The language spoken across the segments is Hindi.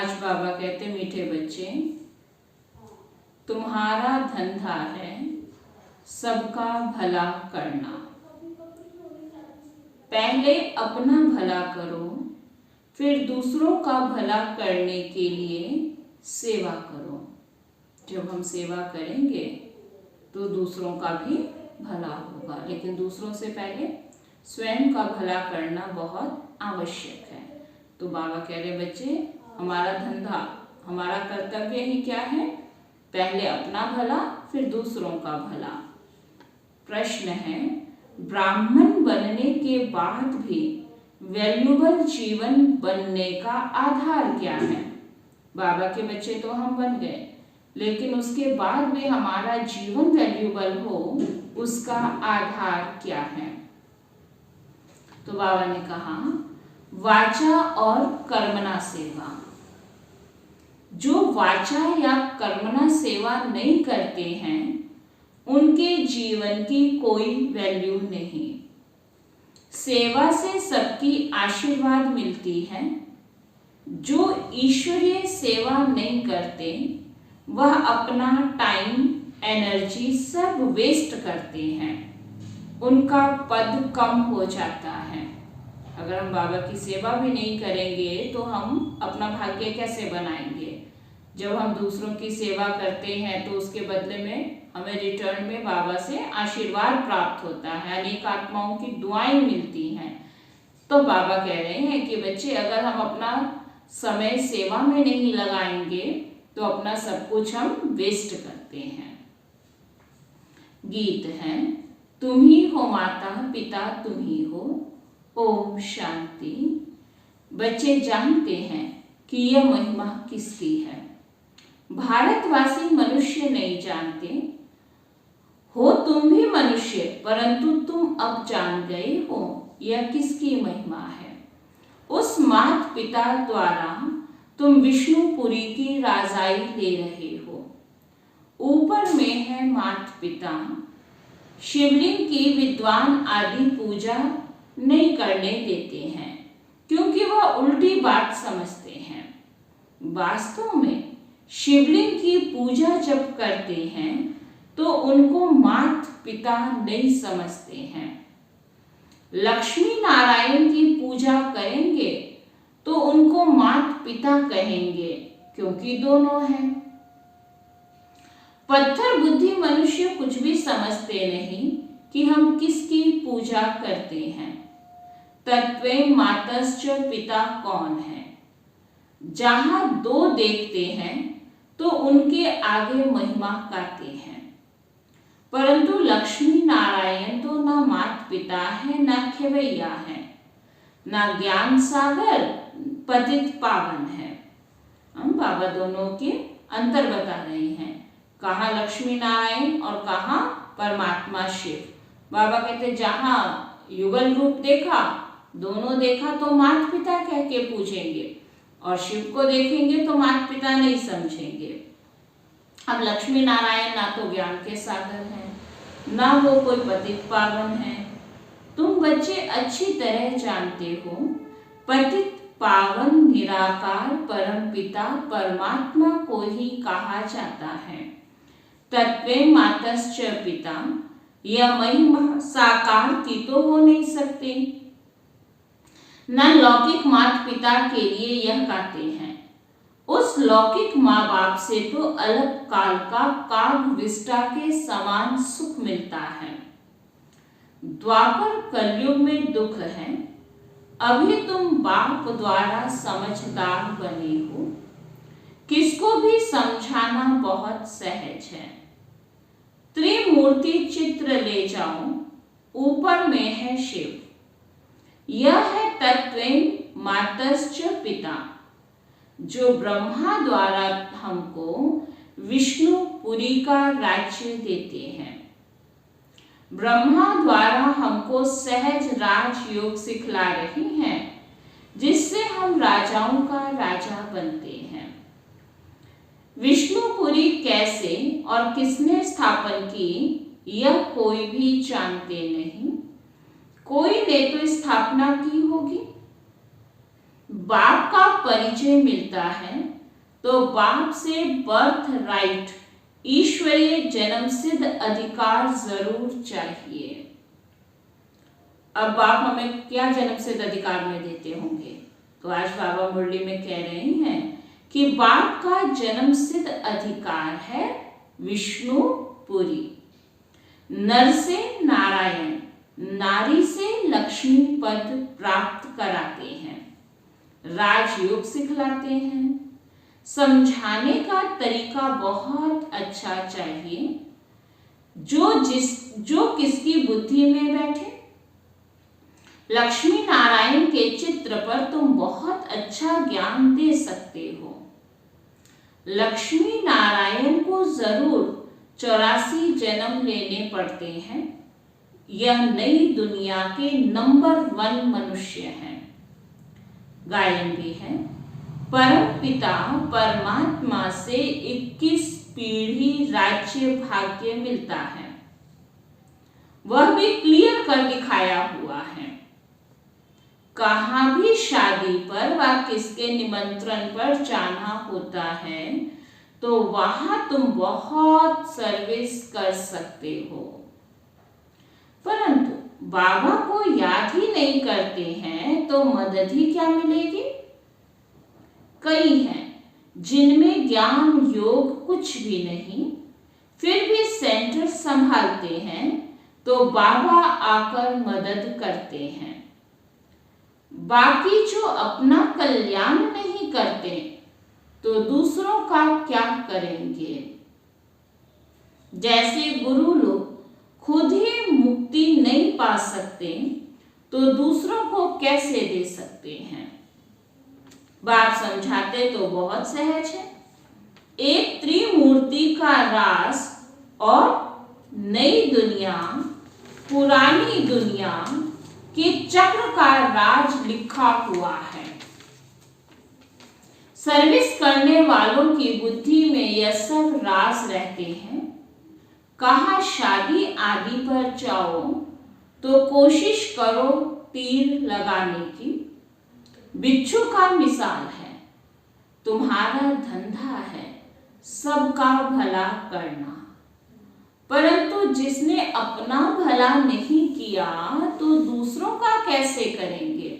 आज बाबा कहते मीठे बच्चे, तुम्हारा धंधा है सबका भला करना। पहले अपना भला करो, फिर दूसरों का भला करने के लिए सेवा करो। जब हम सेवा करेंगे तो दूसरों का भी भला होगा, लेकिन दूसरों से पहले स्वयं का भला करना बहुत आवश्यक है। तो बाबा कह रहे बच्चे, हमारा धंधा, हमारा कर्तव्य ही क्या है? पहले अपना भला, फिर दूसरों का भला। प्रश्न है, ब्राह्मण बनने के बाद भी वैल्यूबल जीवन बनने का आधार क्या है? बाबा के बच्चे तो हम बन गए, लेकिन उसके बाद में हमारा जीवन वैल्यूबल हो, उसका आधार क्या है? तो बाबा ने कहा, वाचा और कर्मणा सेवा। जो वाचा या कर्मणा सेवा नहीं करते हैं, उनके जीवन की कोई वैल्यू नहीं। सेवा से सबकी आशीर्वाद मिलती है। जो ईश्वरीय सेवा नहीं करते, वह अपना टाइम, एनर्जी सब वेस्ट करते हैं। उनका पद कम हो जाता है। अगर हम बाबा की सेवा भी नहीं करेंगे तो हम अपना भाग्य कैसे बनाएंगे? जब हम दूसरों की सेवा करते हैं तो उसके बदले में हमें रिटर्न में बाबा से आशीर्वाद प्राप्त होता है, अनेक आत्माओं की दुआएं मिलती हैं। तो बाबा कह रहे हैं कि बच्चे, अगर हम अपना समय सेवा में नहीं लगाएंगे तो अपना सब कुछ हम वेस्ट करते हैं। गीत है, तुम ही हो माता पिता तुम ही हो, ओम शांति। बच्चे जानते हैं कि यह महिमा किसकी है। भारतवासी मनुष्य नहीं जानते। हो तुम भी मनुष्य, परंतु तुम अब जान गए हो यह किसकी महिमा है। उस माता पिता द्वारा तुम विष्णुपुरी की राजाई ले रहे हो। ऊपर में है माता पिता। शिवलिंग की विद्वान आदि पूजा नहीं करने देते हैं, क्योंकि वह उल्टी बात समझते हैं। वास्तव में शिवलिंग की पूजा जब करते हैं तो उनको माता पिता नहीं समझते हैं। लक्ष्मी नारायण की पूजा करेंगे तो उनको माता पिता कहेंगे, क्योंकि दोनों हैं। पत्थर बुद्धि मनुष्य कुछ भी समझते नहीं कि हम किसकी पूजा करते हैं। तत्वे मातश्च पिता कौन है? जहां दो देखते हैं तो उनके आगे महिमा गाते हैं। परंतु लक्ष्मी नारायण तो ना माता पिता है, ना खेवैया है, ना ज्ञान सागर पतित पावन है। हम बाबा दोनों के अंतर बता रहे हैं, कहाँ लक्ष्मी नारायण और कहाँ परमात्मा शिव। बाबा कहते जहां युगल रूप देखा, दोनों देखा तो माता पिता कह के पूछेंगे, और शिव को देखेंगे तो माता पिता नहीं समझेंगे। अब लक्ष्मी नारायण ना तो ज्ञान के सागर हैं, ना वो कोई पतित पावन है। तुम बच्चे अच्छी तरह जानते हो, पतित पावन निराकार परम पिता परमात्मा को ही कहा जाता है। तत्वे मातश्च पिता, यह महिमा साकार की तो हो नहीं सकते। न लौकिक माता पिता के लिए यह गाते हैं। उस लौकिक माँ बाप से तो अलग काल का काग विष्टा के समान सुख मिलता है। द्वापर कलयुग में दुख है। अभी तुम बाप द्वारा समझदार बने हो। किसको भी समझाना बहुत सहज है। त्रिमूर्ति चित्र ले जाओ, ऊपर में है शिव। यह है तत्वेन मातश्च पिता, जो ब्रह्मा द्वारा हमको विष्णुपुरी का राज्य देते हैं। ब्रह्मा द्वारा हमको सहज राजयोग सिखला रहे हैं, जिससे हम राजाओं का राजा बनते हैं। विष्णुपुरी कैसे और किसने स्थापन की, यह कोई भी जानते नहीं। कोई ने तो स्थापना की होगी। बाप का परिचय मिलता है तो बाप से बर्थ राइट, ईश्वरीय जन्म सिद्ध अधिकार जरूर चाहिए। अब बाप हमें क्या जन्म सिद्ध अधिकार में देते होंगे? तो आज बाबा मुरली में कह रहे हैं कि बाप का जन्म सिद्ध अधिकार है विष्णुपुरी। नर से नारायण, नारी से लक्ष्मी पद प्राप्त कराते हैं, राजयोग सिखलाते हैं। समझाने का तरीका बहुत अच्छा चाहिए, जो किसकी बुद्धि में बैठे। लक्ष्मी नारायण के चित्र पर तुम बहुत अच्छा ज्ञान दे सकते हो। लक्ष्मी नारायण को जरूर 84 जन्म लेने पड़ते हैं। यह नई दुनिया के नंबर 1 मनुष्य हैं। गायन भी है, परम पिता परमात्मा से 21 पीढ़ी राज्य भाग्य मिलता है। वह भी क्लियर कर दिखाया हुआ है। कहाँ भी शादी पर व किसके निमंत्रण पर जाना होता है तो वहां तुम बहुत सर्विस कर सकते हो, परंतु बाबा को याद ही नहीं करते हैं तो मदद ही क्या मिलेगी। कई हैं जिनमें ज्ञान योग कुछ भी नहीं, फिर भी सेंटर संभालते हैं तो बाबा आकर मदद करते हैं। बाकी जो अपना कल्याण नहीं करते तो दूसरों का क्या करेंगे। जैसे गुरु लोग खुद ही मुक्ति नहीं पा सकते तो दूसरों को कैसे दे सकते हैं। बाप समझाते तो बहुत सहज है। एक त्रिमूर्ति का रास और नई दुनिया पुरानी दुनिया के चक्र का राज लिखा हुआ है। सर्विस करने वालों की बुद्धि में यह सब राज रहते हैं। कहाँ शादी आदि पर जाओ तो कोशिश करो तीर लगाने की। बिच्छू का मिसाल है, तुम्हारा धंधा है सबका भला करना, परंतु जिसने अपना भला नहीं किया तो दूसरों का कैसे करेंगे।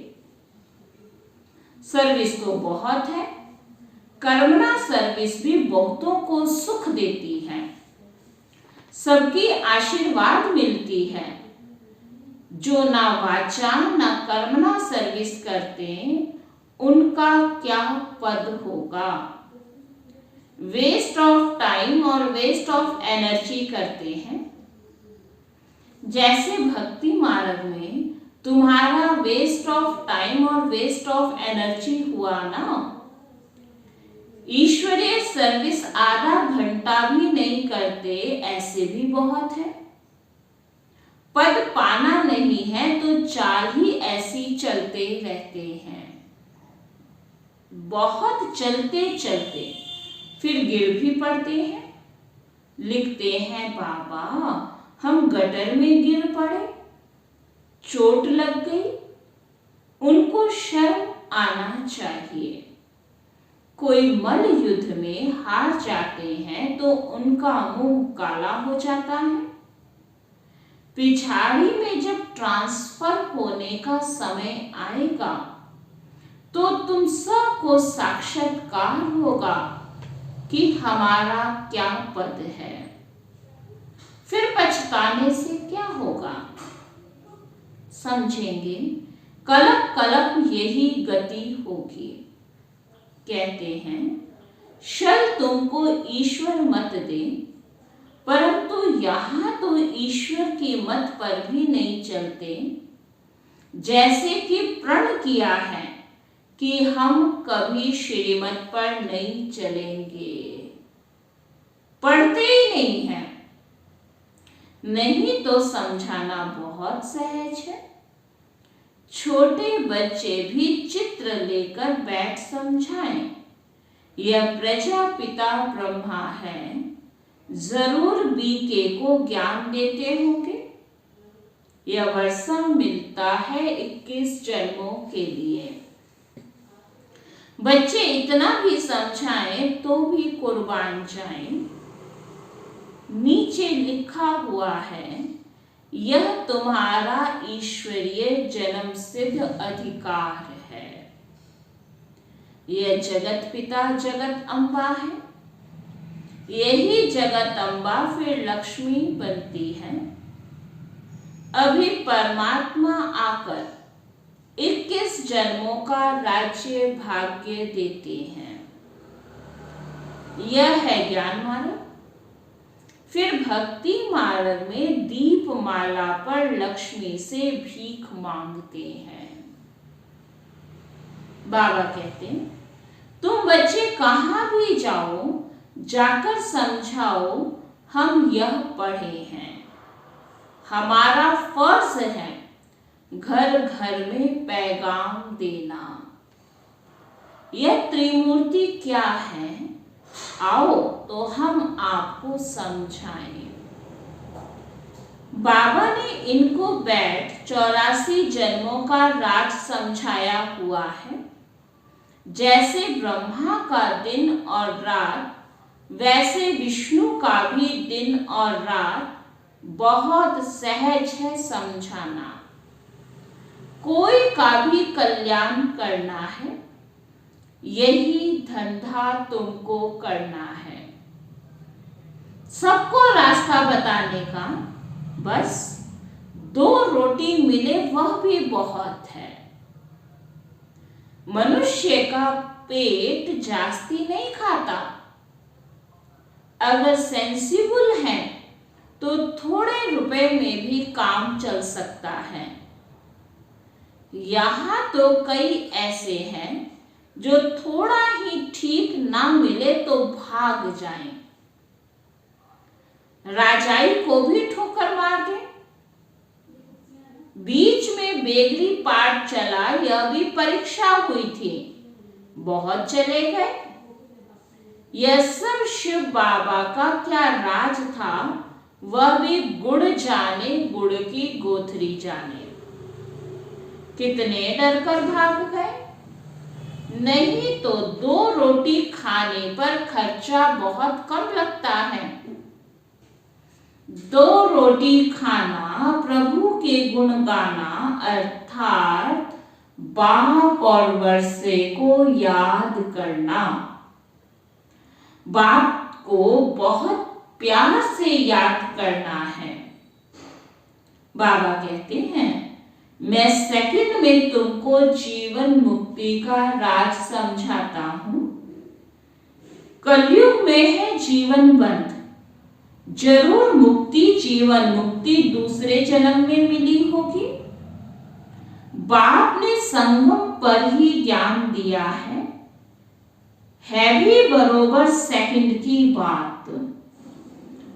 सर्विस तो बहुत है, कर्मणा सर्विस भी बहुतों को सुख देती है, सबकी आशीर्वाद मिलती है। जो ना वाचा ना कर्मणा सर्विस करते उनका क्या पद होगा। वेस्ट ऑफ टाइम और वेस्ट ऑफ एनर्जी करते हैं। जैसे भक्ति मार्ग में तुम्हारा वेस्ट ऑफ टाइम और वेस्ट ऑफ एनर्जी हुआ ना। ईश्वरीय सर्विस आधा घंटा भी नहीं करते ऐसे भी बहुत है। पद पाना नहीं है तो चाल ही ऐसी चलते रहते हैं। बहुत चलते चलते फिर गिर भी पड़ते हैं। लिखते हैं बाबा हम गटर में गिर पड़े, चोट लग गई। उनको शर्म आना चाहिए। कोई मल युद्ध में हार जाते हैं तो उनका मुंह काला हो जाता है। पिछाड़ी में जब ट्रांसफर होने का समय आएगा तो तुम सबको साक्षात्कार होगा कि हमारा क्या पद है। फिर पछताने से क्या होगा। समझेंगे कलप कलप यही गति होगी। कहते हैं शल तुमको ईश्वर मत दे, परंतु यहाँ तो ईश्वर की मत पर भी नहीं चलते। जैसे कि प्रण किया है कि हम कभी श्रीमत पर नहीं चलेंगे, पढ़ते ही नहीं है। नहीं तो समझाना बहुत सहज है। छोटे बच्चे भी चित्र लेकर बैठ समझाएं। यह प्रजापिता ब्रह्मा है, जरूर बीके को ज्ञान देते होंगे। यह वर्षा मिलता है 21 जन्मों के लिए। बच्चे इतना भी समझाएं तो भी कुर्बान जाएं। नीचे लिखा हुआ है, यह तुम्हारा ईश्वरीय जन्म सिद्ध अधिकार है। यह जगत पिता जगत अम्बा है। यही जगत अम्बा फिर लक्ष्मी बनती है। अभी परमात्मा आकर 21 जन्मों का राज्य भाग्य देते हैं। यह है ज्ञान मार्ग। फिर भक्ति मार्ग में दीप माला पर लक्ष्मी से भीख मांगते हैं। बाबा कहते हैं, तुम बच्चे कहां भी जाओ, जाकर समझाओ हम यह पढ़े हैं। हमारा फर्ज है घर घर में पैगाम देना। यह त्रिमूर्ति क्या है, आओ तो हम आपको समझाएं। बाबा ने इनको बैठ 84 जन्मों का राज समझाया हुआ है। जैसे ब्रह्मा का दिन और रात, वैसे विष्णु का भी दिन और रात बहुत सहज है समझाना। कोई का भी कल्याण करना है, यही धंधा तुमको करना है। सबको रास्ता बताने का, बस 2 रोटी मिले वह भी बहुत है। मनुष्य का पेट जास्ती नहीं खाता। अगर सेंसिबल है तो थोड़े रुपए में भी काम चल सकता है। यहाँ तो कई ऐसे हैं जो थोड़ा ही ठीक ना मिले तो भाग जाएं। राजाई को भी ठोकर मार दे। बीच में बेगरी पाठ चला, यह भी परीक्षा हुई थी, बहुत चले गए। यह सब शिव बाबा का क्या राज था, वह भी गुड़ जाने गुड़ की गोथरी जाने। कितने डर कर भाग गए। नहीं तो 2 रोटी खाने पर खर्चा बहुत कम लगता है। 2 रोटी खाना, प्रभु के गुण गाना, अर्थात बाप और वर्षे को याद करना। बाप को बहुत प्यार से याद करना है। बाबा कहते हैं, मैं सेकंड में तुमको जीवन मुक्ति का राज समझाता हूं। कलयुग में है जीवन बंद। जरूर मुक्ति, जीवन मुक्ति दूसरे जन्म में मिली होगी। बाप ने संगम पर ही ज्ञान दिया है भी बरोबर सेकंड की बात।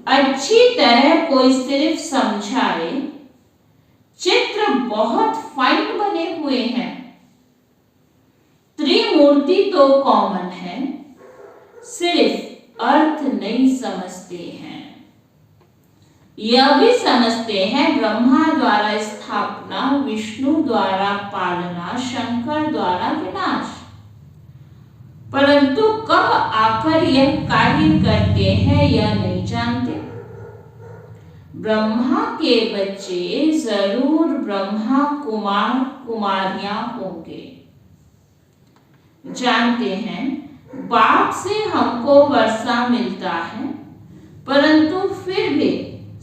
अच्छी तरह कोई सिर्फ समझाए। चित्र बहुत फाइन बने हुए हैं। त्रिमूर्ति तो कॉमन है, सिर्फ अर्थ नहीं समझते हैं। यह भी समझते हैं ब्रह्मा द्वारा स्थापना, विष्णु द्वारा पालना, शंकर द्वारा विनाश। परंतु कब आकर यह कार्य करते हैं यह नहीं जानते। ब्रह्मा के बच्चे जरूर ब्रह्मा कुमार कुमारियां होंगे। जानते हैं बाप से हमको वर्षा मिलता है, परंतु फिर भी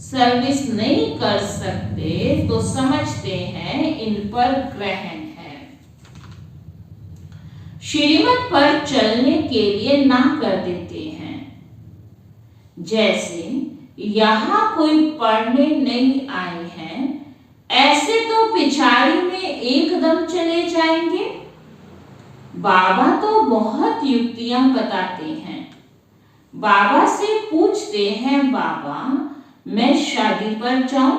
सर्विस नहीं कर सकते तो समझते हैं इन पर ग्रहण है। श्रीमत पर चलने के लिए ना कर देते हैं। जैसे यहाँ कोई पढ़ने नहीं आए हैं, ऐसे तो पिछाड़ी में एकदम चले जाएंगे। बाबा तो बहुत युक्तियां बताते हैं। बाबा से पूछते हैं, बाबा मैं शादी पर जाऊं,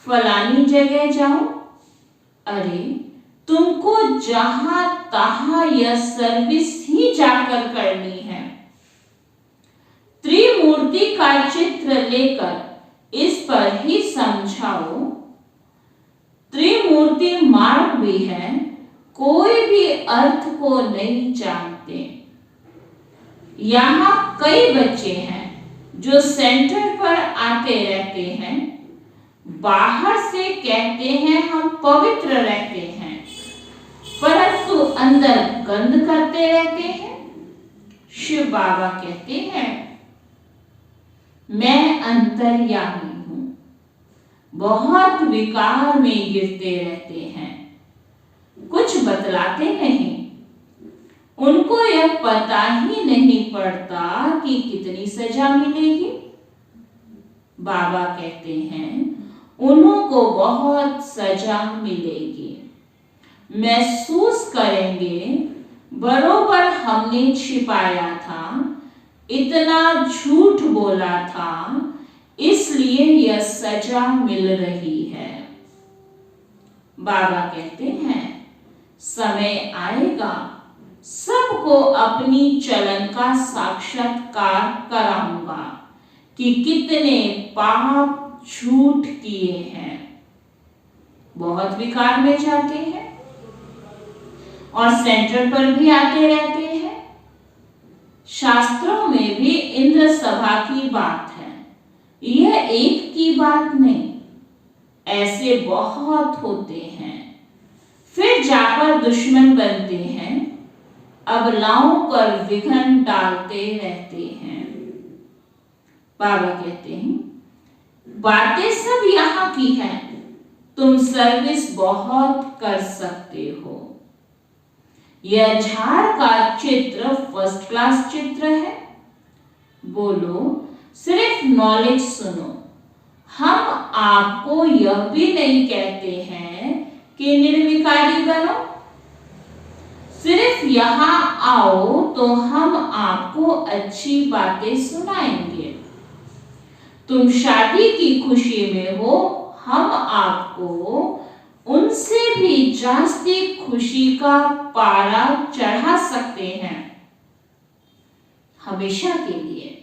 फलानी जगह जाऊं। अरे तुमको जहां तहां यह सर्विस ही जाकर करनी है। त्रिमूर्ति का चित्र लेकर इस पर ही समझाओ। त्रिमूर्ति मार्ग भी है, कोई भी अर्थ को नहीं जानते। यहाँ कई बच्चे हैं जो सेंटर पर आते रहते हैं, बाहर से कहते हैं हम पवित्र रहते हैं, परंतु अंदर गंद करते रहते हैं। शिव बाबा कहते हैं मैं अंतर्यामी हूं। बहुत विकार में गिरते रहते हैं, कुछ बतलाते नहीं। उनको यह पता ही नहीं पड़ता कि कितनी सजा मिलेगी। बाबा कहते हैं उनको बहुत सजा मिलेगी। महसूस करेंगे बरोबर हमने छिपाया था, इतना झूठ बोला था, इसलिए यह सजा मिल रही है। बाबा कहते हैं समय आएगा, सबको अपनी चलन का साक्षात्कार कराऊंगा कि कितने पाप झूठ किए हैं। बहुत विकार में जाते हैं और सेंटर पर भी आते रहते हैं। शास्त्रों में भी इंद्र सभा की बात है, यह एक की बात नहीं, ऐसे बहुत होते हैं। फिर जाकर दुश्मन बनते हैं, अबलाओं पर विघ्न डालते रहते हैं। बाबा कहते हैं बातें सब यहाँ की हैं, तुम सर्विस बहुत कर सकते हो। यह झाड़ का चित्र फर्स्ट क्लास चित्र है। बोलो सिर्फ नॉलेज सुनो। हम आपको यह भी नहीं कहते हैं कि निर्विकारी बनो। सिर्फ यहाँ आओ तो हम आपको अच्छी बातें सुनाएंगे। तुम शादी की खुशी में हो, हम आपको उनसे भी जास्ती खुशी का पारा चढ़ा सकते हैं, हमेशा के लिए।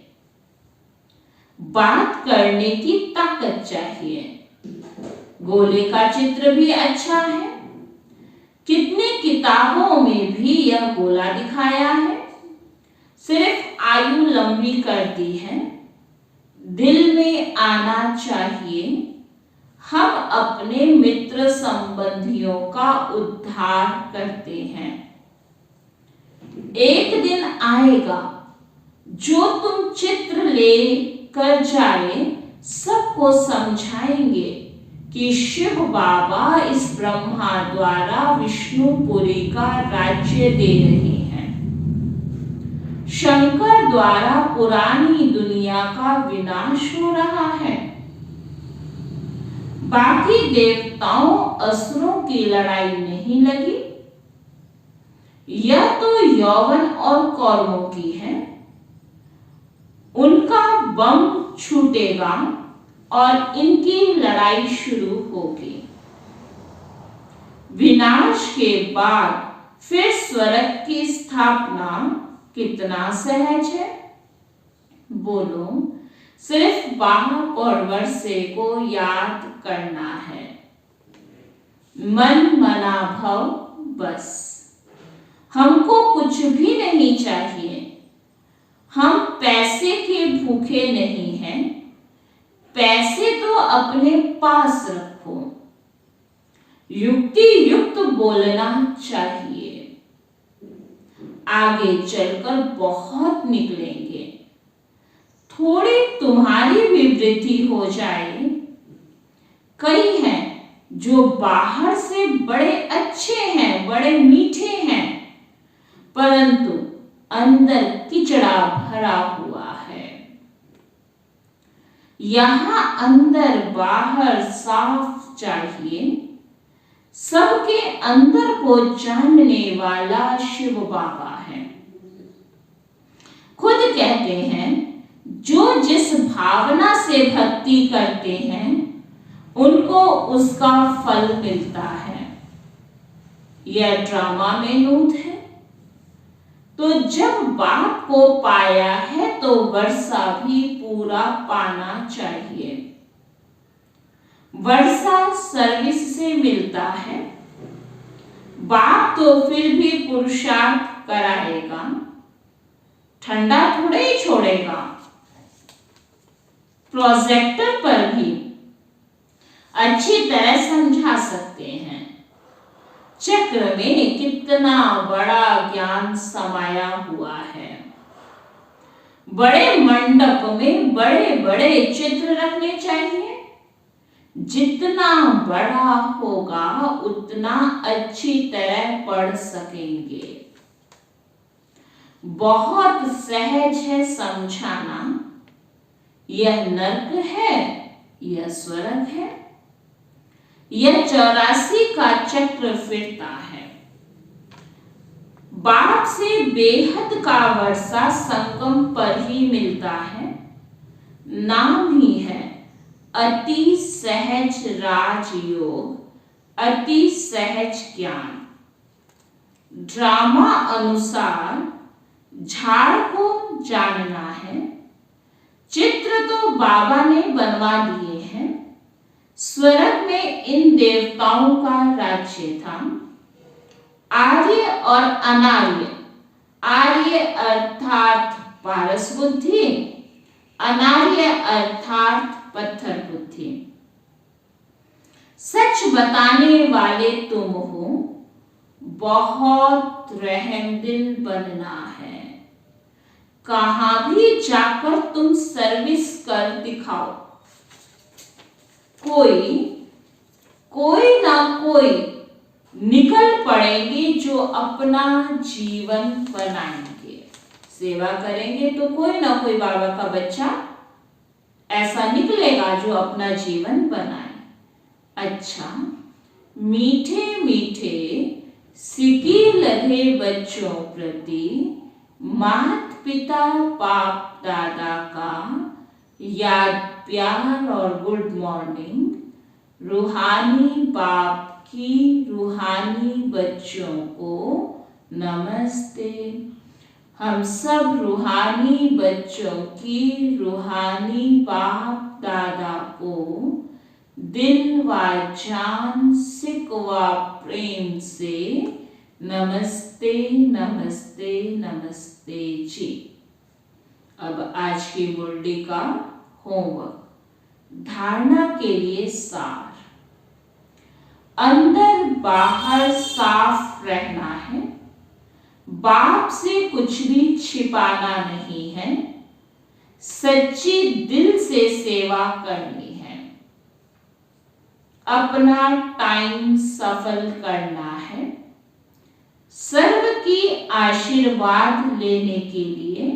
बात करने की ताकत चाहिए। गोले का चित्र भी अच्छा है, कितनी किताबों में भी यह गोला दिखाया है, सिर्फ आयु लंबी कर दी है। दिल में आना चाहिए, हम अपने मित्र संबंधियों का उद्धार करते हैं। एक दिन आएगा जो तुम चित्र लेकर जाए, सबको समझाएंगे कि शिव बाबा इस ब्रह्मा द्वारा विष्णुपुरी का राज्य दे रहे हैं। शंकर द्वारा पुरानी दुनिया का विनाश हो रहा है। बाकी देवताओं असुरों की लड़ाई नहीं लगी, यह तो यौवन और कौरवों की है। उनका बम छूटेगा और इनकी लड़ाई शुरू होगी। विनाश के बाद फिर स्वर्ग की स्थापना कितना सहज है। बोलो सिर्फ बाप और वर्षे को याद करना है, मन मना भव बस। हमको कुछ भी नहीं चाहिए, हम पैसे के भूखे नहीं हैं। पैसे तो अपने पास रखो, युक्ति युक्त बोलना चाहिए। आगे चलकर बहुत निकलेंगे, थोड़ी तुम्हारी भी वृद्धि हो जाए। कई हैं जो बाहर से बड़े अच्छे हैं, बड़े मीठे हैं, परंतु अंदर किचड़ा भरा हुआ है। यहां अंदर बाहर साफ चाहिए। सबके अंदर को जानने वाला शिव बाबा है। खुद कहते हैं जो जिस भावना से भक्ति करते हैं उनको उसका फल मिलता है। यह ड्रामा में नूत है। तो जब बाप को पाया है तो वर्षा भी पूरा पाना चाहिए। वर्षा सर्विस से मिलता है, बाप तो फिर भी पुरुषार्थ कराएगा, ठंडा थोड़े ही छोड़ेगा। प्रोजेक्टर पर भी अच्छी तरह समझा सकते हैं चक्र में कितना बड़ा ज्ञान समाया हुआ है। बड़े मंडप में बड़े बड़े चित्र रखने चाहिए। जितना बड़ा होगा उतना अच्छी तरह पढ़ सकेंगे। बहुत सहज है समझाना, यह नर्क है, यह स्वर्ग है, यह 84 का चक्र फिरता है। बाप से बेहद का वर्षा संगम पर ही मिलता है। नाम ही है अति सहज राजयोग, अति सहज ज्ञान। ड्रामा अनुसार झाड़ को जानना है। चित्र तो बाबा ने बनवा दिए हैं। स्वर्ग में इन देवताओं का राज्य था। आर्य और अनार्य, आर्य अर्थात पारस बुद्धि, अनार्य अर्थात पत्थर बुद्धि। सच बताने वाले तुम हो, बहुत रहमदिल बनना है। कहां भी जाकर तुम सर्विस कर दिखाओ। कोई ना कोई निकल पड़ेंगे जो अपना जीवन बनाएंगे। सेवा करेंगे तो कोई ना कोई बाबा का बच्चा ऐसा निकलेगा जो अपना जीवन बनाए। अच्छा, मीठे मीठे सिकी लगे बच्चों प्रति माता पिता बाप दादा का याद प्यार और गुड मॉर्निंग। रूहानी बाप की रूहानी बच्चों को नमस्ते। हम सब रूहानी बच्चों की रूहानी बाप दादा को दिल व जान सिक व प्रेम से नमस्ते नमस्ते नमस्ते जी। अब आज की मुरली का होमवर्क। धारणा के लिए सार। अंदर बाहर साफ रहना है। बाप से कुछ भी छिपाना नहीं है। सच्ची दिल से सेवा करनी है। अपना टाइम सफल करना है। सर्व की आशीर्वाद लेने के लिए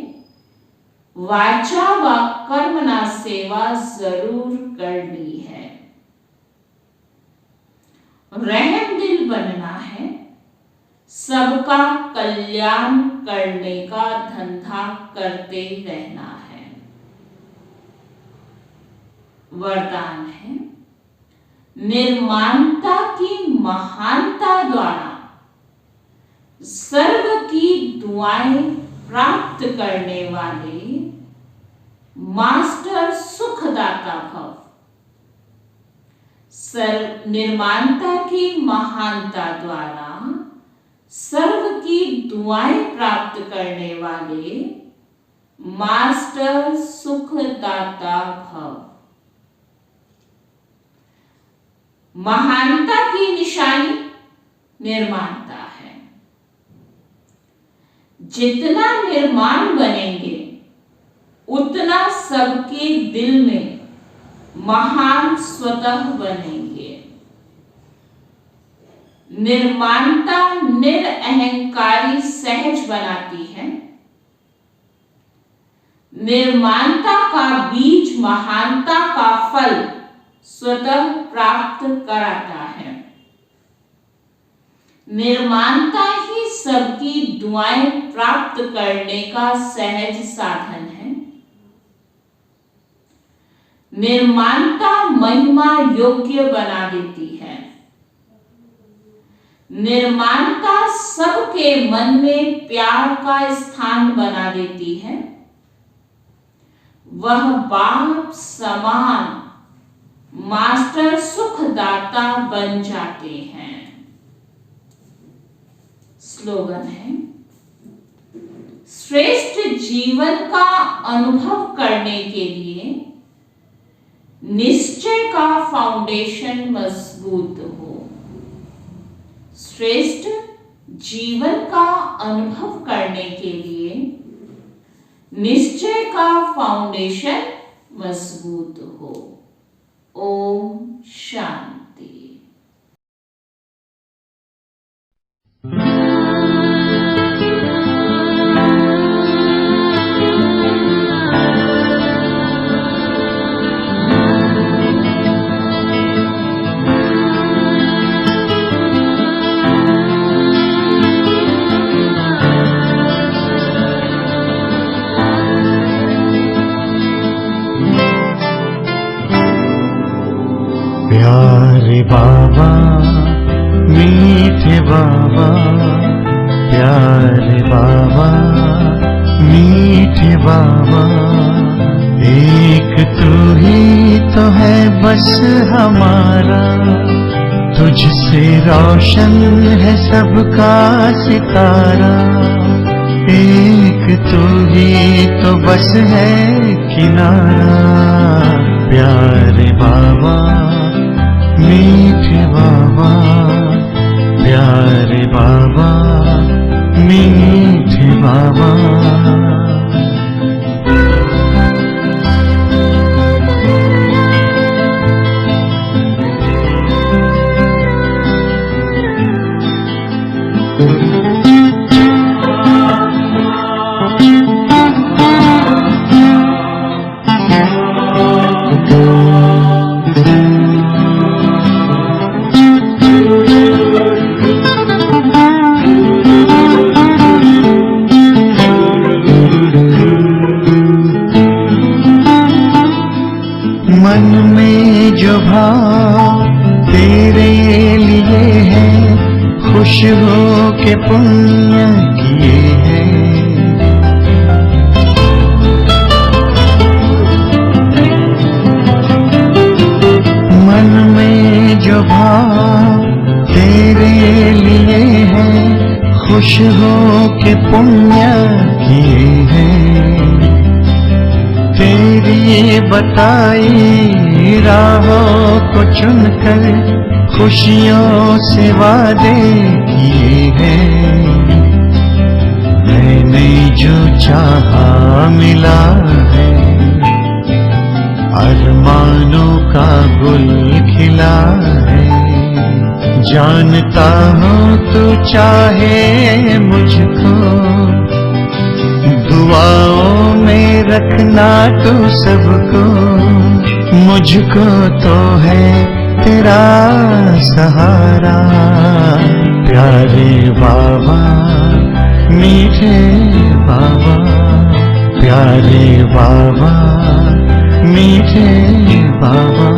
वाचा व कर्मणा सेवा जरूर करनी है। रहमदिल बनना है। सबका कल्याण करने का धंधा करते रहना है। वरदान है, निर्माणता की महानता द्वारा सर्व की दुआएं प्राप्त करने वाले मास्टर सुखदाता भव। निर्माणता की महानता द्वारा सर्व की दुआएं प्राप्त करने वाले मास्टर सुखदाता भव। महानता की निशानी निर्माणता है। जितना निर्माण बनेंगे उतना सबके दिल में महान स्वतः बनेंगे। निर्माणता निरअहंकारी सहज बनाती है। निर्माणता का बीज महानता का फल स्वतः प्राप्त कराता है। निर्माणता ही सबकी दुआएं प्राप्त करने का सहज साधन है। निर्माणता महिमा योग्य बना देती है। निर्माणता सबके मन में प्यार का स्थान बना देती है। वह बाप समान मास्टर सुखदाता बन जाते हैं। स्लोगन है, श्रेष्ठ जीवन का अनुभव करने के लिए निश्चय का फाउंडेशन मजबूत हो। श्रेष्ठ जीवन का अनुभव करने के लिए निश्चय का फाउंडेशन मजबूत हो। ओम शांति। प्यारे बाबा मीठे बाबा, प्यारे बाबा मीठे बाबा, एक तू ही तो है बस हमारा, तुझसे रोशन है सबका सितारा, एक तू ही तो बस है किनारा। प्यारे बाबा मीठे बाबा, प्यारे बाबा मीठे बाबा। मन में जो भाव तेरे लिए है, खुश हो के पुण्य किए हैं। मन में जो भाव तेरे लिए है, खुश हो के पुण्य किए हैं। तेरी बताई राहों को चुनकर खुशियों से वादे किए हैं। मैंने जो चाहा मिला है, अरमानों का गुल खिला है। जानता हूँ तू चाहे मुझको, दुआओं में रखना तू सबको। मुझको तो है तेरा सहारा। प्यारे बाबा मीठे बाबा, प्यारे बाबा मीठे बाबा।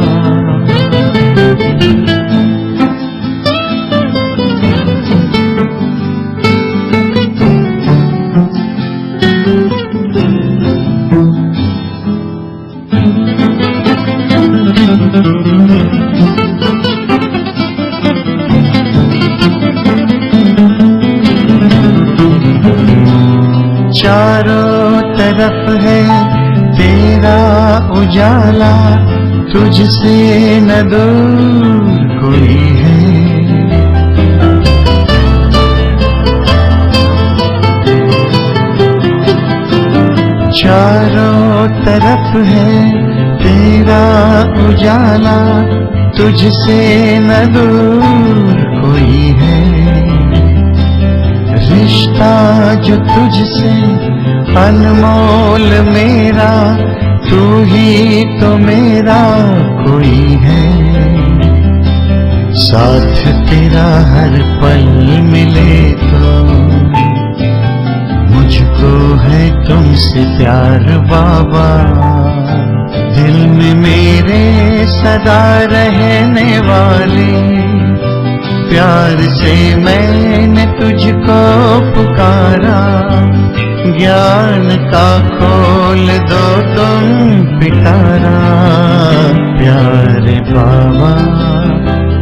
चारों तरफ है तेरा उजाला, तुझसे न दूर कोई है। चारों तरफ है तेरा उजाला, तुझसे न दूर कोई है। रिश्ता जो तुझसे अनमोल मेरा, तू ही तो मेरा कोई है। साथ तेरा हर पल मिले तो मुझको है तुमसे प्यार बाबा। दिल में मेरे सदा रहने वाले, प्यार से मैंने तुझको पुकारा। ज्ञान का खोल दो तुम पिटारा। प्यारे बाबा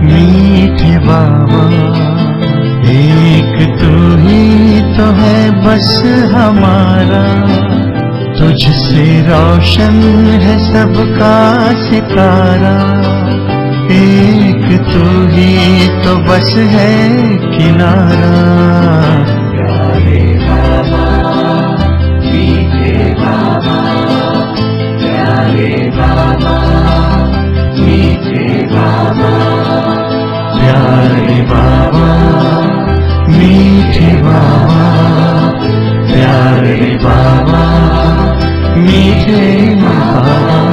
मीठे बाबा, एक तू ही तो है बस हमारा, तुझसे रोशन है सबका सितारा। एक तू ही तो बस है किनारा। प्यारे बाबा मीठे बाबा, प्यारे बाबा मीठे बाबा, प्यारे बाबा मीठे बाबा, प्यारे बाबा मीठे बाबा।